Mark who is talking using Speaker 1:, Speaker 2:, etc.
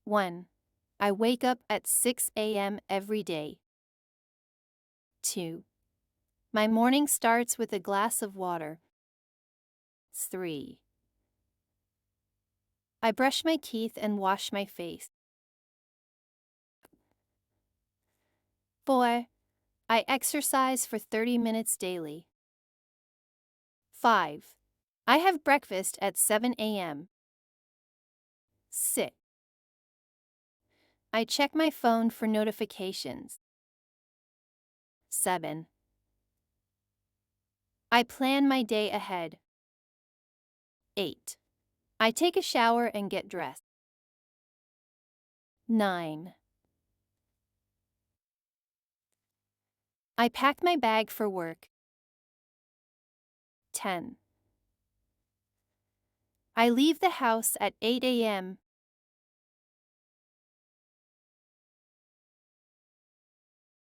Speaker 1: 1. I wake up at 6 a.m. every day. 2. My morning starts with a glass of water. 3. I brush my teeth and wash my face. 4. I exercise for 30 minutes daily. 5. I have breakfast at 7 a.m. 6. I check my phone for notifications. 7. I plan my day ahead. 8. I take a shower and get dressed. 9. I pack my bag for work. 10. I leave the house at 8 a.m.